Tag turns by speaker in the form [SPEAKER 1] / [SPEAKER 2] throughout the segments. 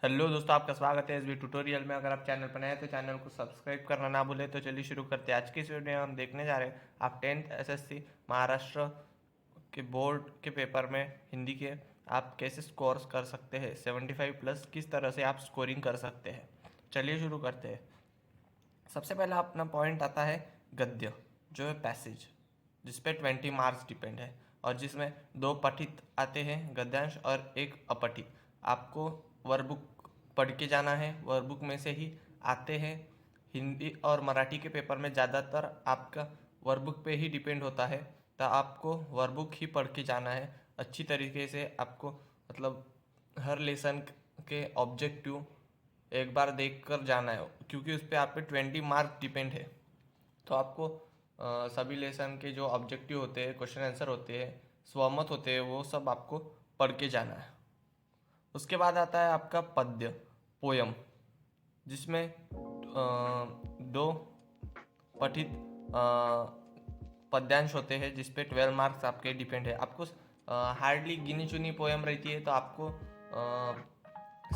[SPEAKER 1] Hello दोस्तों, आपका स्वागत है इस ट्यूटोरियल में। अगर आप चैनल पर नए हैं तो चैनल को सब्सक्राइब करना ना भूलें। तो चलिए शुरू करते हैं। आज की इस वीडियो में हम देखने जा रहे हैं आप 10th एसएससी महाराष्ट्र के बोर्ड के पेपर में हिंदी के आप कैसे स्कोर्स कर सकते हैं। 75+ किस तरह से आप स्कोरिंग कर सकते हैं। चलिए शुरू करते हैं। सबसे पहला अपना पॉइंट आता है गद्य, जो है पैसेज, जिसपे 20 मार्क्स डिपेंड है और जिसमें 2 पठित आते हैं गद्यांश और 1 अपठित। आपको वर्कबुक पढ़ के जाना है, वर्कबुक में से ही आते हैं। हिंदी और मराठी के पेपर में ज़्यादातर आपका वर्कबुक पे ही डिपेंड होता है, तो आपको वर्कबुक ही पढ़ के जाना है अच्छी तरीके से। आपको मतलब हर लेसन के ऑब्जेक्टिव एक बार देख कर जाना है, क्योंकि उस पर आप पे 20 मार्क्स डिपेंड है। तो आपको सभी लेसन के जो ऑब्जेक्टिव होते हैं, क्वेश्चन आंसर होते हैं, स्वमत होते हैं, वो सब आपको पढ़ के जाना है। उसके बाद आता है आपका पद्य, पोयम, जिसमें 2 पठित पद्यांश होते हैं, जिसपे 12 मार्क्स आपके डिपेंड है। आपको हार्डली गिनी चुनी पोयम रहती है, तो आपको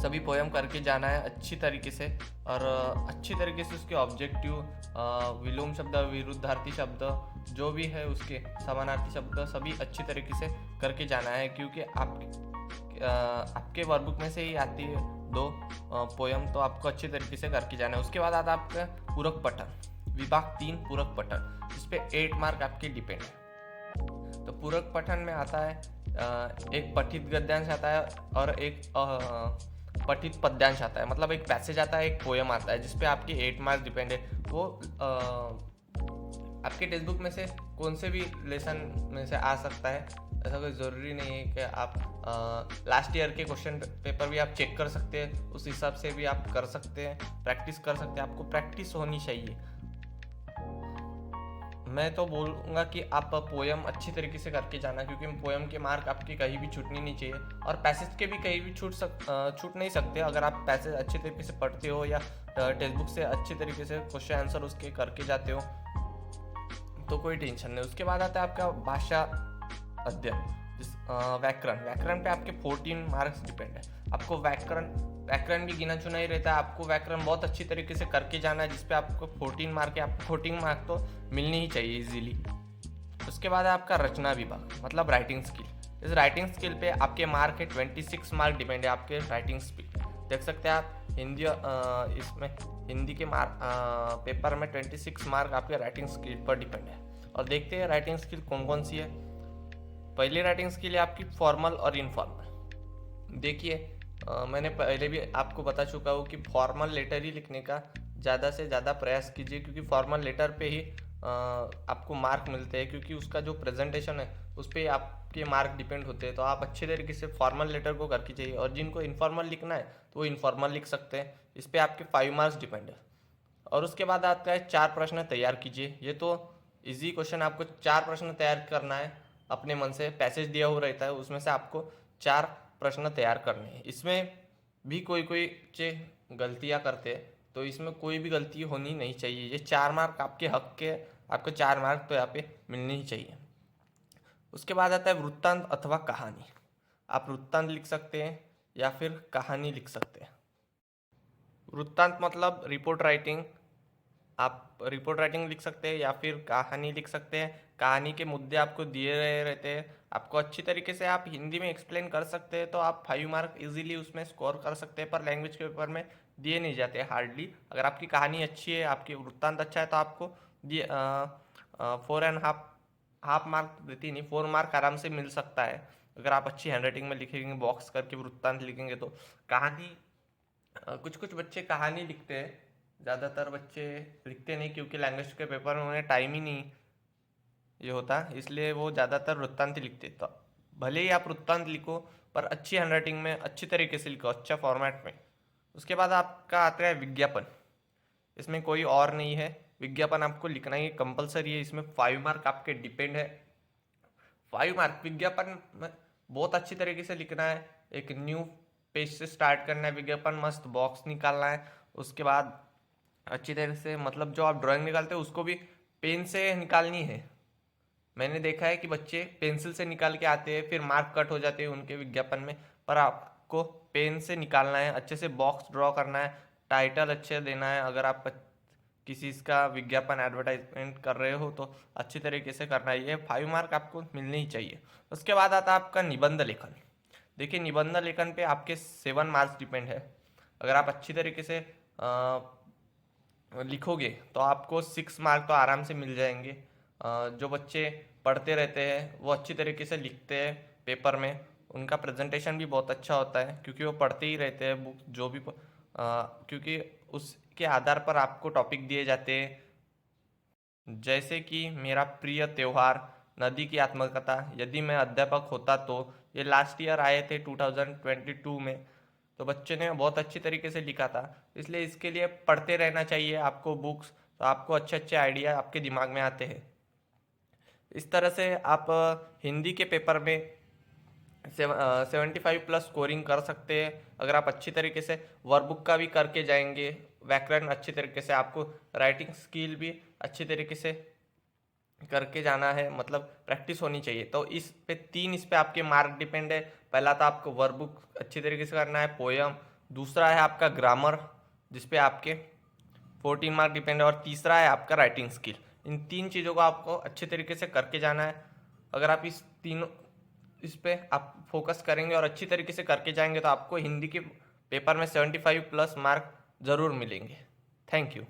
[SPEAKER 1] सभी पोयम करके जाना है अच्छी तरीके से। और अच्छी तरीके से उसके ऑब्जेक्टिव, विलोम शब्द, विरुद्धार्थी शब्द, जो भी है उसके समानार्थी शब्द, सभी अच्छी तरीके से करके जाना है, क्योंकि आपके वर्कबुक में से ही आती है 2 पोयम, तो आपको अच्छी तरीके से करके जाना है। उसके बाद आता है आपका पूरक पठन, विभाग 3 पूरक पठन, जिसपे 8 मार्क आपके डिपेंड है। तो पूरक पठन में आता है एक पठित गद्यांश आता है और एक पठित पद्यांश आता है। मतलब एक पैसेज आता है, एक पोयम आता है, जिसपे आपकी 8 मार्क्स डिपेंड है। वो आपके टेक्स्ट बुक में से कौन से भी लेसन में से आ सकता है, ऐसा कोई ज़रूरी नहीं है कि आप लास्ट ईयर के क्वेश्चन पेपर भी आप चेक कर सकते हैं, उस हिसाब से भी आप कर सकते हैं, प्रैक्टिस कर सकते हैं। आपको प्रैक्टिस होनी चाहिए। मैं तो बोलूँगा कि आप पोयम अच्छी तरीके से करके जाना, क्योंकि पोयम के मार्क आपके कहीं भी छूटनी नहीं चाहिए, और पैसेज के भी कहीं भी छूट नहीं सकते। अगर आप पैसेज अच्छे तरीके से पढ़ते हो या टेक्स्ट बुक से अच्छे तरीके से क्वेश्चन आंसर उसके करके जाते हो, तो कोई टेंशन नहीं। उसके बाद आता है आपका भाषा अध्ययन, व्याकरण। व्याकरण पे आपके 14 मार्क्स डिपेंड है। आपको व्याकरण भी गिना चुना ही रहता है। आपको व्याकरण बहुत अच्छी तरीके से करके जाना है, जिसपे आपको 14 मार्क है। आपको 14 मार्क तो मिलनी ही चाहिए इजीली। उसके बाद है आपका रचना विभाग, मतलब राइटिंग स्किल। इस राइटिंग स्किल पे आपके मार्क है 26 मार्क डिपेंड है आपके राइटिंग स्किल। देख सकते हैं आप हिंदी, इसमें हिंदी के पेपर में 26 मार्क आपके राइटिंग स्किल पर डिपेंड है। और देखते हैं राइटिंग स्किल कौन कौन सी है। पहली राइटिंग स्किल है आपकी फॉर्मल और इनफॉर्मल। देखिए, मैंने पहले भी आपको बता चुका हूँ कि फॉर्मल लेटर ही लिखने का ज़्यादा से ज़्यादा प्रयास कीजिए, क्योंकि फॉर्मल लेटर पे ही आपको मार्क मिलते हैं, क्योंकि उसका जो प्रेजेंटेशन है उस पर आपके मार्क डिपेंड होते हैं। तो आप अच्छे तरीके से फॉर्मल लेटर को करके चाहिए, और जिनको इनफॉर्मल लिखना है तो वो इनफॉर्मल लिख सकते हैं। इस पर आपके 5 मार्क्स डिपेंड है। और उसके बाद आता है 4 प्रश्न तैयार कीजिए। ये तो इजी क्वेश्चन, आपको 4 प्रश्न तैयार करना है अपने मन से। पैसेज दिया हुआ रहता है, उसमें से आपको 4 प्रश्न तैयार करने हैं। इसमें भी कोई कोई बच्चे गलतियाँ करते हैं, तो इसमें कोई भी गलती होनी नहीं चाहिए। ये 4 मार्क आपके हक के, आपको 4 मार्क तो यहाँ पे मिलने ही चाहिए। उसके बाद आता है वृत्तांत अथवा कहानी। आप वृत्तांत लिख सकते हैं या फिर कहानी लिख सकते हैं। वृत्तांत मतलब रिपोर्ट राइटिंग, आप रिपोर्ट राइटिंग लिख सकते हैं या फिर कहानी लिख सकते हैं। कहानी के मुद्दे आपको दिए रहे रहते हैं, आपको अच्छी तरीके से आप हिंदी में एक्सप्लेन कर सकते हैं, तो आप 5 मार्क इजीली उसमें स्कोर कर सकते हैं। पर लैंग्वेज के पेपर में दिए नहीं जाते हार्डली। अगर आपकी कहानी अच्छी है, आपकी वृत्तांत अच्छा है, तो आपको दिए 4.5 मार्क देती नहीं, 4 मार्क आराम से मिल सकता है। अगर आप अच्छी हैंडराइटिंग में लिखेंगे, बॉक्स करके वृत्तांत लिखेंगे तो। कहानी, कुछ कुछ बच्चे कहानी लिखते हैं, ज़्यादातर बच्चे लिखते नहीं, क्योंकि लैंग्वेज के पेपर में उन्हें टाइम ही नहीं ये होता, इसलिए वो ज़्यादातर वृत्तांत ही लिखते। तो भले ही आप वृत्तांत लिखो, पर अच्छी हैंडराइटिंग में अच्छी तरीके से लिखो, अच्छा फॉर्मेट में। उसके बाद आपका आता है विज्ञापन। इसमें कोई और नहीं है, विज्ञापन आपको लिखना ही कंपलसरी है। इसमें 5 मार्क आपके डिपेंड है। 5 मार्क विज्ञापन में बहुत अच्छी तरीके से लिखना है। एक न्यू पेज से स्टार्ट करना है, विज्ञापन मस्त बॉक्स निकालना है। उसके बाद अच्छी तरह से, मतलब जो आप ड्राइंग निकालते हो उसको भी पेन से निकालनी है। मैंने देखा है कि बच्चे पेंसिल से निकाल के आते हैं, फिर मार्क कट हो जाते हैं उनके विज्ञापन में। पर आपको आपको पेन से निकालना है, अच्छे से बॉक्स ड्रॉ करना है, टाइटल अच्छे देना है। अगर आप किसी इसका विज्ञापन एडवर्टाइजमेंट कर रहे हो तो अच्छी तरीके से करना है। ये 5 मार्क आपको मिलने ही चाहिए। उसके बाद आता है आपका निबंध लेखन। देखिए निबंध लेखन पे आपके 7 मार्क्स डिपेंड है। अगर आप अच्छी तरीके से लिखोगे तो आपको 6 मार्क तो आराम से मिल जाएंगे। जो बच्चे पढ़ते रहते हैं वो अच्छी तरीके से लिखते हैं पेपर में, उनका प्रेजेंटेशन भी बहुत अच्छा होता है क्योंकि वो पढ़ते ही रहते हैं बुक जो भी क्योंकि उसके आधार पर आपको टॉपिक दिए जाते हैं। जैसे कि मेरा प्रिय त्योहार, नदी की आत्मकथा, यदि मैं अध्यापक होता तो, ये लास्ट ईयर आए थे 2022 में। तो बच्चे ने बहुत अच्छी तरीके से लिखा था, इसलिए इसके लिए पढ़ते रहना चाहिए आपको बुक्स, तो आपको अच्छे अच्छे आइडिया आपके दिमाग में आते हैं। इस तरह से आप हिंदी के पेपर में 75+ स्कोरिंग कर सकते हैं अगर आप अच्छी तरीके से वर्कबुक का भी करके जाएंगे। व्याकरण अच्छी तरीके से, आपको राइटिंग स्किल भी अच्छी तरीके से करके जाना है, मतलब प्रैक्टिस होनी चाहिए। तो इस पे आपके मार्क डिपेंड है। पहला तो आपको वर्कबुक अच्छी तरीके से करना है, पोयम। दूसरा है आपका ग्रामर जिसपे आपके 14 मार्क डिपेंड है, और तीसरा है आपका राइटिंग स्किल। इन 3 चीज़ों को आपको अच्छे तरीके से करके जाना है। अगर आप इस पे आप फोकस करेंगे और अच्छी तरीके से करके जाएंगे तो आपको हिंदी के पेपर में 75+ मार्क ज़रूर मिलेंगे। Thank you.